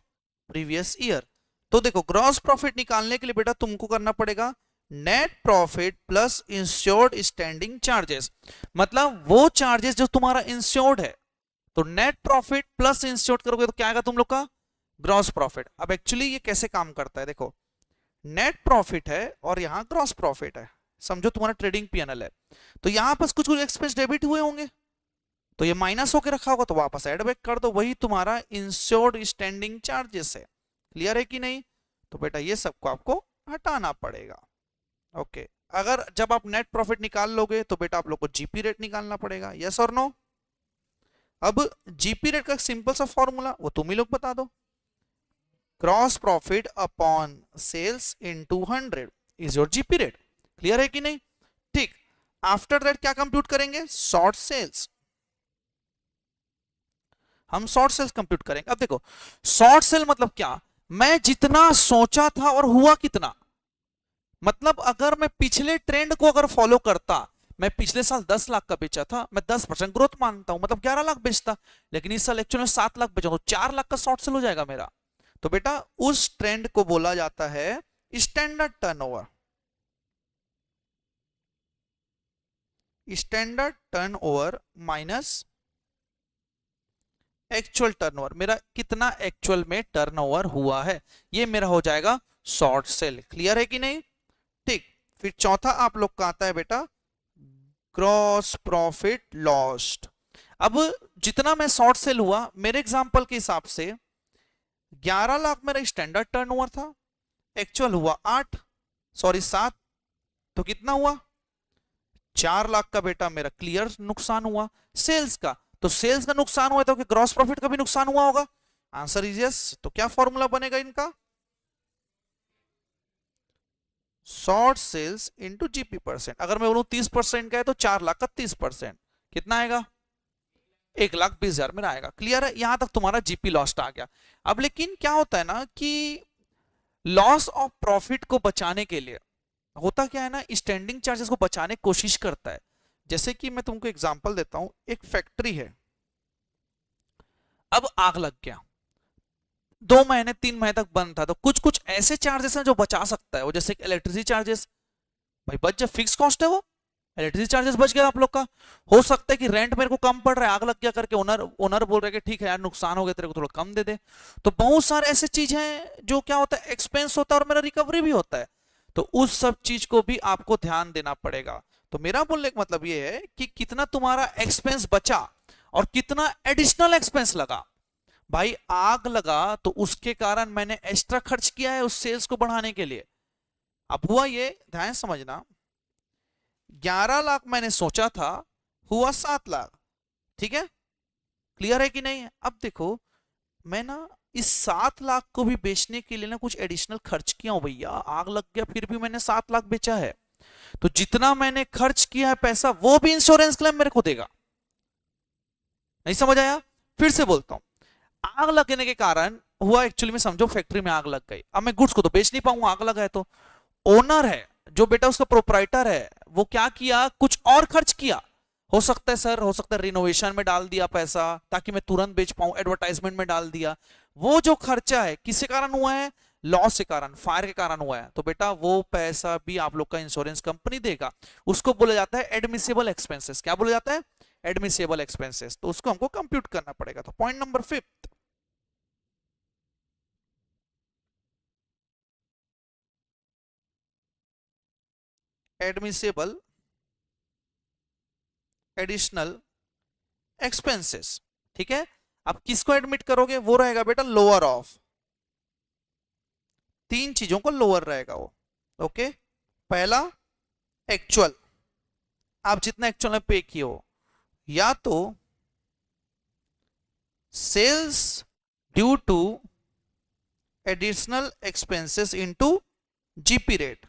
previous year. तो देखो ग्रॉस प्रॉफिट निकालने के लिए बेटा तुमको करना पड़ेगा net profit plus insured standing charges, मतलब वो चार्जेस जो तुम्हारा इंश्योर्ड है। तो नेट प्रॉफिट प्लस इंश्योर्ड करोगे तो क्या आएगा तुम लोग का? Gross profit. अब एक्चुअली ये कैसे काम करता है देखो, नेट प्रॉफिट है और यहां ग्रॉस प्रॉफिट है, समझो तुम्हारा ट्रेडिंग पीएनएल है। तो यहां पर कुछ कुछ एक्सपेंस डेबिट हुए होंगे, तो ये माइनस होकर रखा होगा, तो वापस ऐड बैक कर दो, वही तुम्हारा इंश्योर्ड स्टैंडिंग चार्जेस है। क्लियर है कि नहीं? तो बेटा ये सबको आपको हटाना पड़ेगा। ओके, अगर जब आप नेट प्रॉफिट निकाल लोगे तो बेटा आप लोग को जीपी रेट निकालना पड़ेगा। यस और नो? अब जीपी रेट का सिंपल सा फॉर्मूला वो तुम ही लोग बता दो। Gross profit upon sales into 100 is your GP rate. Clear है कि नहीं? ठीक, आफ्टर दैट क्या कंप्यूट करेंगे? Short sales. हम शॉर्ट सेल्स कंप्यूट करेंगे। अब देखो शॉर्ट सेल मतलब क्या, मैं जितना सोचा था और हुआ कितना। मतलब अगर मैं पिछले ट्रेंड को अगर फॉलो करता, मैं पिछले साल 10 लाख का बेचा था, मैं 10% ग्रोथ मानता हूं, मतलब 11 लाख बेचता, लेकिन इस साल एक्चुअली में 7 लाख बेचा, तो 4 लाख का शॉर्ट सेल हो जाएगा मेरा। तो बेटा उस ट्रेंड को बोला जाता है standard turnover. Standard turnover minus actual turnover, मेरा कितना एक्चुअल में टर्नओवर हुआ है, ये मेरा हो जाएगा शॉर्ट सेल। क्लियर है कि नहीं? ठीक, फिर चौथा आप लोग का आता है बेटा ग्रॉस प्रॉफिट लॉस्ट। अब जितना मैं शॉर्ट सेल हुआ, मेरे एग्जांपल के हिसाब से 11 लाख मेरा स्टैंडर्ड टर्नओवर था, एक्चुअल हुआ 7, तो कितना हुआ? 4 लाख का बेटा मेरा क्लियर नुकसान हुआ सेल्स का। तो सेल्स का नुकसान हुआ तो ग्रॉस प्रॉफिट का भी नुकसान हुआ होगा, आंसर इज यस। तो क्या फॉर्मूला बनेगा इनका? Short sales into GP percent. अगर मैं बोलूं 30% का है तो 4 लाख का 30% कितना आएगा? 1,20,000 मेरा आएगा। क्लियर है? यहां तक तुम्हारा जीपी लॉस्ट आ गया। अब लेकिन क्या होता है ना कि लॉस ऑफ प्रॉफिट को बचाने के लिए होता क्या है ना, स्टैंडिंग चार्जेस को बचाने की कोशिश करता है। जैसे कि मैं तुमको एग्जांपल देता हूं, एक फैक्ट्री है, अब आग लग गया, 2 महीने 3 महीने तक बंद था, तो कुछ कुछ ऐसे चार्जेस हैं जो बचा सकता है वो, जैसे इलेक्ट्रिसिटी चार्जेस भाई बच जाए, फिक्स कॉस्ट है वो, इलेक्ट्रिसिटी चार्जेस बच गया आप लोग का। हो सकता है कि रेंट मेरे को कम पड़ रहा है, आग लग गया करके ओनर ओनर बोल रहे कि ठीक है यार नुकसान हो गया तेरे को थोड़ा कम दे दे। तो बहुत सारे ऐसे चीज हैं जो क्या होता है, एक्सपेंस होता है और मेरा रिकवरी भी होता है। तो उस सब चीज को भी आपको ध्यान देना पड़ेगा। तो मेरा बोलने का मतलब ये है कि कितना तुम्हारा एक्सपेंस बचा और कितना एडिशनल एक्सपेंस लगा। भाई आग लगा तो उसके कारण मैंने एक्स्ट्रा खर्च किया है उस सेल्स को बढ़ाने के लिए। अब हुआ ये, ध्यान समझना, 11 लाख मैंने सोचा था, हुआ 7 लाख। ठीक है? क्लियर है कि नहीं? अब देखो मैं ना इस 7 लाख को भी बेचने के लिए ना कुछ एडिशनल खर्च किया हूं भैया, आग लग गया फिर भी मैंने 7 लाख बेचा है। तो जितना मैंने खर्च किया है पैसा वो भी इंश्योरेंस क्लेम मेरे को देगा। नहीं समझ आया? फिर से बोलता हूं, आग लगने के कारण हुआ एक्चुअली में, समझो फैक्ट्री में आग लग गई, अब मैं गुड्स को तो बेच नहीं पाऊंगा, आग लगा है तो ओनर है जो बेटा उसका प्रोपराइटर है वो क्या किया, कुछ और खर्च किया। हो सकता है सर, हो सकता है रिनोवेशन में डाल दिया पैसा ताकि मैं तुरंत बेच पाऊं, एडवर्टाइजमेंट में डाल दिया। वो जो खर्चा है किसके कारण हुआ है? लॉस के कारण, फायर के कारण हुआ है, तो बेटा वो पैसा भी आप लोग का इंश्योरेंस कंपनी देगा। उसको बोला जाता है एडमिसिबल एक्सपेंसेस। क्या बोला जाता है? Admissible expenses. तो उसको हमको कंप्यूट करना पड़ेगा। तो point number 5, admissible additional expenses. ठीक है? अब किसको एडमिट करोगे? वो रहेगा बेटा लोअर ऑफ, 3 चीजों को लोअर रहेगा वो। ओके? पहला एक्चुअल, आप जितना एक्चुअल में पे किए हो, या तो sales due to additional expenses into GP rate,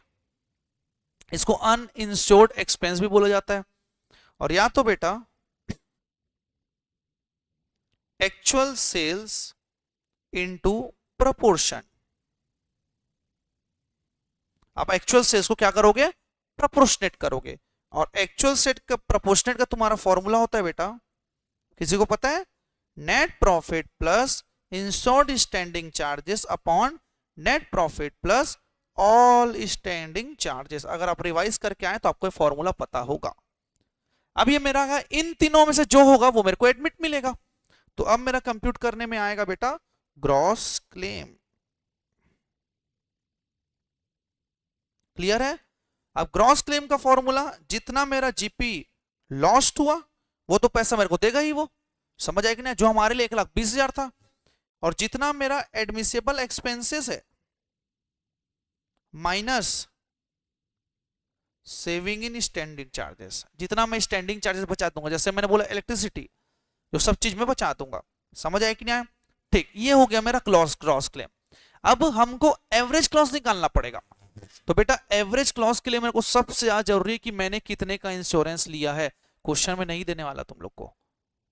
इसको अनइंश्योर्ड एक्सपेंस भी बोला जाता है। और या तो बेटा एक्चुअल सेल्स इनटू प्रपोर्शन। आप एक्चुअल सेल्स को क्या करोगे? प्रपोर्शनेट करोगे। और एक्चुअल सेट का प्रपोर्शनेट का तुम्हारा फॉर्मूला होता है बेटा, किसी को पता है? Net profit plus insured standing charges upon net profit plus all standing charges. अगर आप रिवाइज करके आए तो आपको फॉर्मूला पता होगा। अब ये मेरा है, इन तीनों में से जो होगा वो मेरे को एडमिट मिलेगा। तो अब मेरा कंप्यूट करने में आएगा बेटा ग्रॉस क्लेम। क्लियर है? अब ग्रॉस क्लेम का फॉर्मूला, जितना मेरा जीपी लॉस्ट हुआ वो तो पैसा मेरे को देगा ही वो, समझ आएगी ना, जो हमारे लिए 1,20,000 था। और जितना मेरा एडमिसिबल एक्सपेंसेस है minus saving in standing charges, जितना मैं स्टैंडिंग चार्जेस बचा दूंगा, जैसे मैंने बोला इलेक्ट्रिसिटी, जो सब चीज में बचा दूंगा। समझ आए कि नहीं? ठीक, ये हो गया मेरा ग्रॉस क्लेम। अब हमको एवरेज क्लॉज निकालना पड़ेगा। तो बेटा एवरेज क्लॉज के लिए मेरे को सबसे ज्यादा जरूरी है कि मैंने कितने का इंश्योरेंस लिया है। क्वेश्चन में नहीं देने वाला तुम लोग को।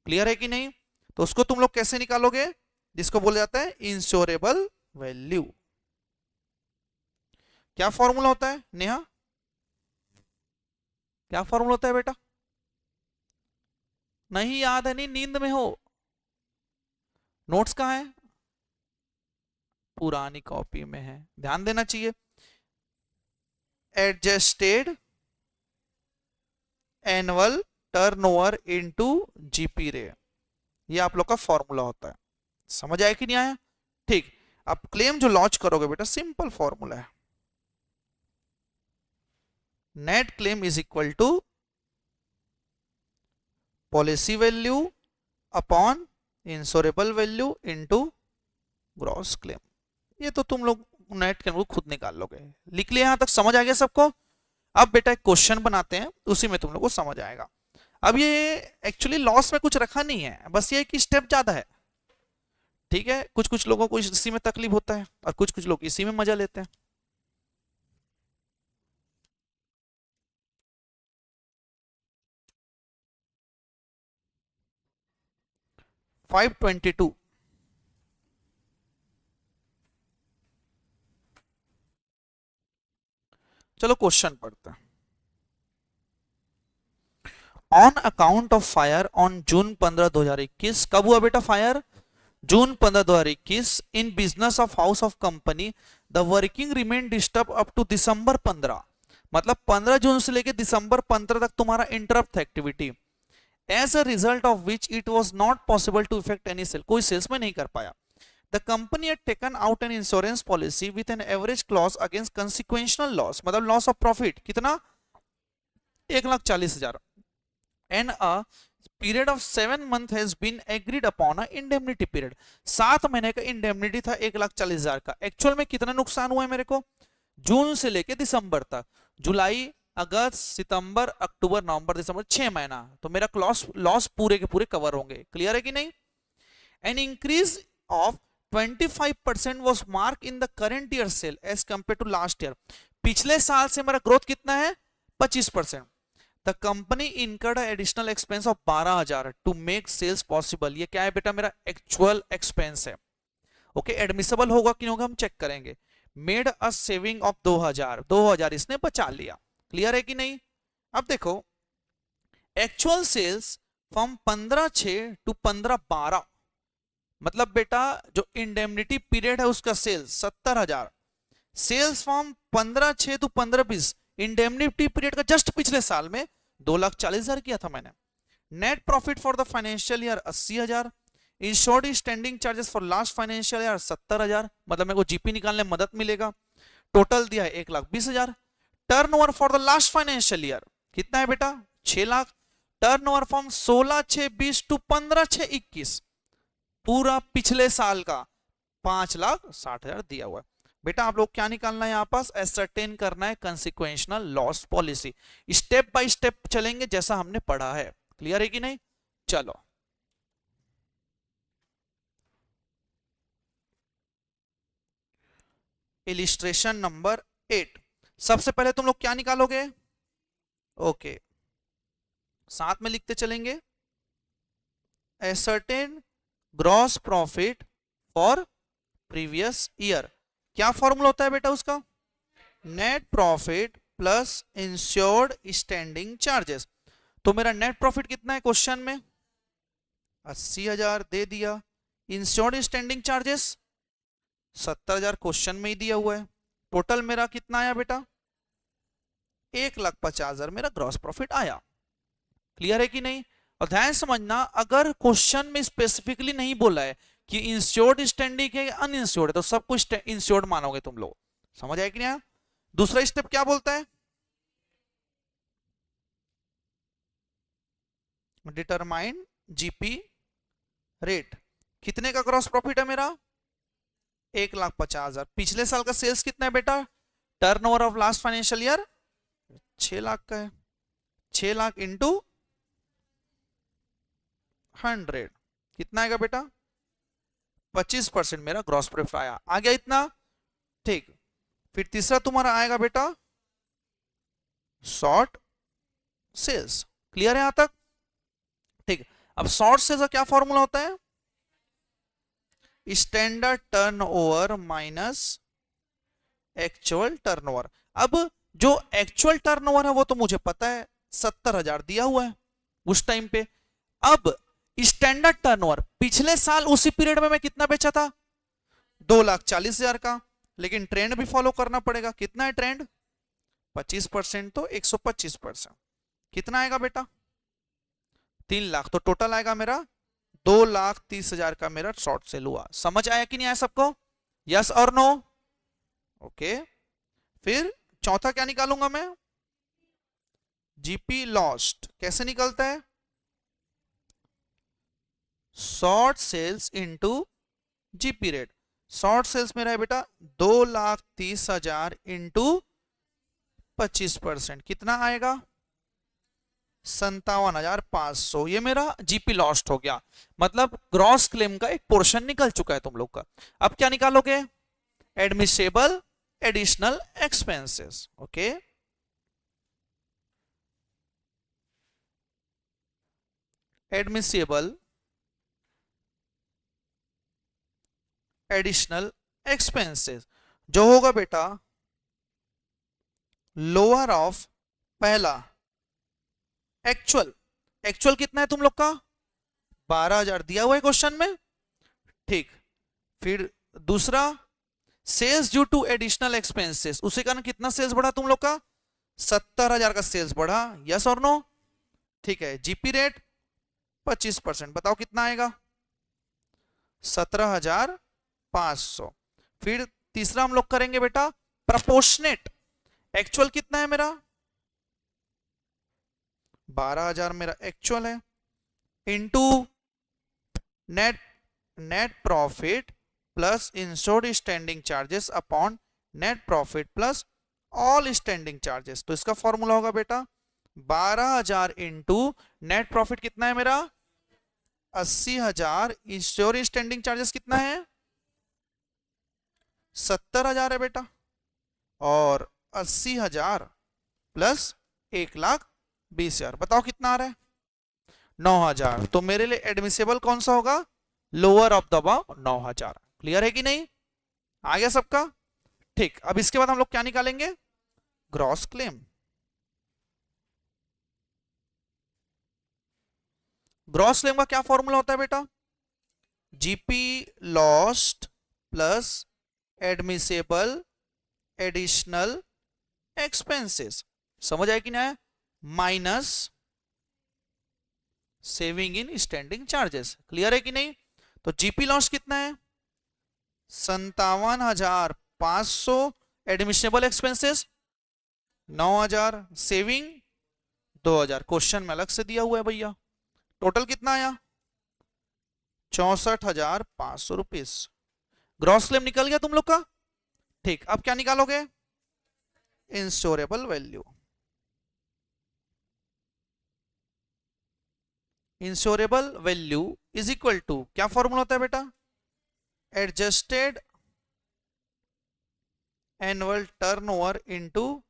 क्लियर है कि नहीं? तो उसको तुम लोग कैसे निकालोगे? जिसको बोला जाता है इंश्योरेबल वैल्यू। क्या फॉर्मूला होता है नेहा? क्या फॉर्मूला होता है बेटा? नहीं याद है? नहीं, नींद में हो? नोट्स कहाँ है? पुरानी कॉपी में है, ध्यान देना चाहिए। Adjusted annual turnover into GP रे, ये आप लोग का फॉर्मूला होता है। समझ आया कि नहीं आया? ठीक, अब क्लेम जो लॉन्च करोगे बेटा, सिंपल फॉर्मूला है, net claim is equal to policy value upon insurable value into gross claim. ये तो तुम लोग नेट क्लेम को खुद निकाल लोगे। लिख लिया? यहां तक समझ आ गया सबको? अब बेटा एक क्वेश्चन बनाते हैं, उसी में तुम लोग को समझ आएगा। अब ये एक्चुअली लॉस में कुछ रखा नहीं है, बस ये कि स्टेप ज्यादा है। ठीक है, कुछ कुछ लोगों को इसी में तकलीफ होता है और कुछ कुछ लोग इसी में मजा लेते हैं। 522। चलो क्वेश्चन पढ़ते हैं। On account of fire on June 15 2021, कब हुआ बेटा fire? June 15 2021 in business of house of company the working remain disturb up to December 15, मतलब 15 जून से लेके दिसंबर 15 तक तुम्हारा इंटरप्ट था activity. As a result of which it was not possible to effect any sale, कोई सेल्स में नहीं कर पाया। The company had taken out an insurance policy with an average clause against consequential loss, मतलब loss of profit कितना? 1,40,000। And a period of 7 month has been agreed upon a indemnity period, 7 महीने का indemnity था 1,40,000 का। Actual में कितना नुकसान हुआ है मेरे को? जून से लेके दिसंबर तक, जुलाई अगस्त सितंबर अक्टूबर नवंबर दिसंबर, 6 महीना, तो मेरा लॉस पूरे के पूरे कवर होंगे। क्लियर है कि नहीं? An increase of 25% was marked in the current year sale as compared to last year, पिछले साल से मेरा ग्रोथ कितना है? 25%। The company incurred additional expense of 12,000 to make sales possible, ये क्या है बेटा? मेरा एक्चुअल एक्सपेंस है। ओके, एडमिसेबल होगा कि नहीं होगा हम चेक करेंगे। मेड अ सेविंग ऑफ 2,000 इसने बचा लिया। क्लियर है कि नहीं? अब देखो एक्चुअल सेल्स फ्रॉम 15/6 टू 15/12, मतलब बेटा जो इंडेमनिटी पीरियड है उसका sales 70,000। Sales from 15/6 to 15/20, indemnity period का जस्ट पिछले साल में 2,40,000 किया था मैंने। Net profit for the financial year 80,000। Insured standing charges for last financial year 70,000, मतलब मेरे को जीपी निकालने में मदद मिलेगा। टोटल दिया है 1,20,000। Turnover for the last financial year कितना है बेटा? 6 लाख। टर्नओवर फ्रॉम 16/6/20 टू 15/6/21, पूरा पिछले साल का 5,60,000 दिया हुआ है। बेटा आप लोग क्या निकालना है यहाँ पास? एसर्टेन करना है consequential loss policy. Step by step चलेंगे जैसा हमने पढ़ा है। क्लियर है कि नहीं? चलो इलिस्ट्रेशन नंबर 8। सबसे पहले तुम लोग क्या निकालोगे? ओके, साथ में लिखते चलेंगे। Ascertain gross profit for previous year, क्या फॉर्मूला होता है बेटा उसका? Net profit plus insured standing charges. तो मेरा नेट प्रॉफिट कितना है क्वेश्चन में? 80,000 दे दिया। इंश्योर्ड स्टैंडिंग चार्जेस 70,000 क्वेश्चन में ही दिया हुआ है। टोटल मेरा कितना आया बेटा? 1,50,000 मेरा ग्रॉस प्रॉफिट आया। क्लियर है कि नहीं? और ध्यान समझना, अगर क्वेश्चन में स्पेसिफिकली नहीं बोला है कि इंश्योर्ड स्टैंडिंग है या अनइंश्योर्ड है, तो सब कुछ इंश्योर्ड मानोगे तुम लोग। समझ आया कि नहीं? दूसरा स्टेप क्या बोलता है? Determine GP rate. कितने का ग्रॉस प्रॉफिट है मेरा? 1,50,000। पिछले साल का सेल्स कितना है बेटा? Turnover of last financial year 6 lakh का है। 6 लाख इंटू 100 कितना आएगा बेटा? 25% मेरा ग्रॉस प्रॉफिट आया। आ गया इतना? ठीक। फिर तीसरा तुम्हारा आएगा बेटा शॉर्ट सेल्स। क्लियर है यहां तक? ठीक। अब शॉर्ट सेल्स का क्या फॉर्मूला होता है? Standard turnover minus actual turnover. अब जो एक्चुअल टर्नओवर है वो तो मुझे पता है, 70,000 दिया हुआ है उस टाइम पे। अब स्टैंडर्ड टर्नओवर पिछले साल उसी पीरियड में मैं कितना बेचा था? 2,40,000 का। लेकिन ट्रेंड भी फॉलो करना पड़ेगा। कितना है ट्रेंड? 25%, तो 125%। कितना आएगा बेटा? 3 लाख। तो टोटल आएगा मेरा 2,30,000 का मेरा शॉर्ट सेल हुआ। समझ आया कि नहीं आया सबको? यस और नो? ओके। फिर चौथा क्या निकालूंगा मैं? GP lost. कैसे निकलता है? Short sales into GP rate. Short sales मेरा है बेटा 2,30,000 इंटू 25%, कितना आएगा? 57,500, ये मेरा जीपी लॉस्ट हो गया, मतलब ग्रॉस क्लेम का एक पोर्शन निकल चुका है तुम लोग का। अब क्या निकालोगे? Admissible additional expenses. Okay, admissible additional expenses जो होगा बेटा लोअर ऑफ पहला एक्चुअल। एक्चुअल कितना है तुम लोग का? 12,000 दिया हुआ है क्वेश्चन में, ठीक। फिर दूसरा sales due to additional expenses, उसी कारण कितना सेल्स बढ़ा तुम लोग का? 70,000 का सेल्स बढ़ा, यस और नो? ठीक है। जीपी रेट 25%, बताओ कितना आएगा? 17,500। फिर तीसरा हम लोग करेंगे बेटा प्रपोर्शनेट। एक्चुअल कितना है मेरा? 12,000 मेरा एक्चुअल है, into net profit plus insured standing charges upon net profit plus all standing charges. तो इसका फॉर्मूला होगा बेटा 12,000 इंटू नेट प्रॉफिट कितना है मेरा? 80,000, इंश्योर्ड स्टैंडिंग चार्जेस कितना है? 70,000 है बेटा, और 80,000 प्लस 1,20,000, बताओ कितना आ रहा है? 9,000। तो मेरे लिए एडमिसेबल कौन सा होगा? Lower of the above 9,000। Clear है कि नहीं? आ गया सबका? ठीक। अब इसके बाद हम लोग क्या निकालेंगे? Gross claim. ग्रॉस क्लेम का क्या फॉर्मूला होता है बेटा? GP lost plus admissible additional expenses, समझ आए कि नहीं? Minus saving in standing charges. Clear है कि नहीं? तो जीपी लॉस कितना है? 57,500, एडमिशनेबल एक्सपेंसेस 9,000, सेविंग 2,000। क्वेश्चन में अलग से दिया हुआ है भैया। टोटल कितना आया? 64,500 रुपीज। ग्रॉस क्लेम निकल गया तुम लोग का। ठीक। अब क्या निकालोगे? Insurable value. Insurable value is equal to, क्या फॉर्मूला होता है बेटा? Adjusted annual turnover into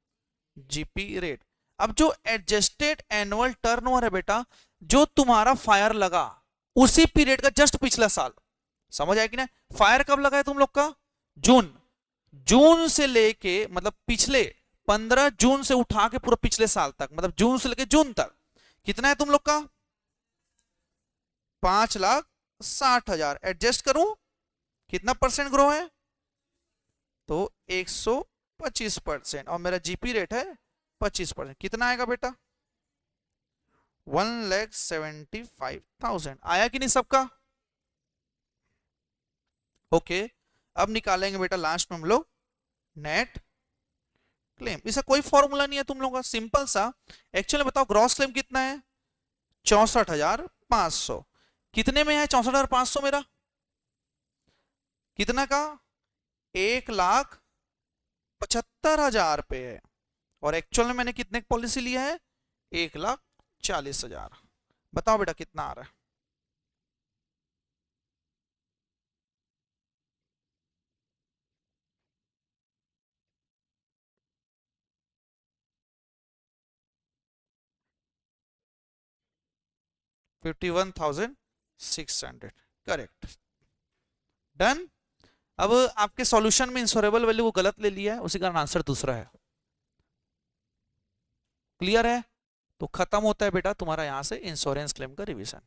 GP rate. अब जो एडजस्टेड एनुअल टर्नओवर है बेटा, जो तुम्हारा फायर लगा उसी पीरियड का जस्ट पिछला साल, समझ आया कि ना? फायर कब लगा है तुम लोग का? जून। जून से लेके मतलब पिछले 15 जून से उठा के पूरा पिछले साल तक, मतलब जून से लेके जून तक कितना है तुम लोग का? 5,60,000। एडजस्ट करूं कितना परसेंट ग्रो है? तो 125%, और मेरा जीपी रेट है 25%। कितना आएगा बेटा? 1,75,000। आया कि नहीं सबका? ओके। अब निकालेंगे बेटा लास्ट में हम लोग नेट क्लेम। इसका कोई फॉर्मूला नहीं है तुम लोगों का, सिंपल सा। एक्चुअली बताओ ग्रॉस क्लेम कितना है? 64,500। कितने में है 64,500 मेरा? कितना का? 1,75,000 पे है, और एक्चुअल में मैंने कितने की पॉलिसी लिया है? 1,40,000। बताओ बेटा कितना आ रहा है? $51,600। Correct, done. अब आपके सॉल्यूशन में इंश्योरेबल वैल्यू को गलत ले लिया है, उसी कारण आंसर दूसरा है। क्लियर है? तो खत्म होता है बेटा तुम्हारा यहां से इंश्योरेंस क्लेम का रिवीजन।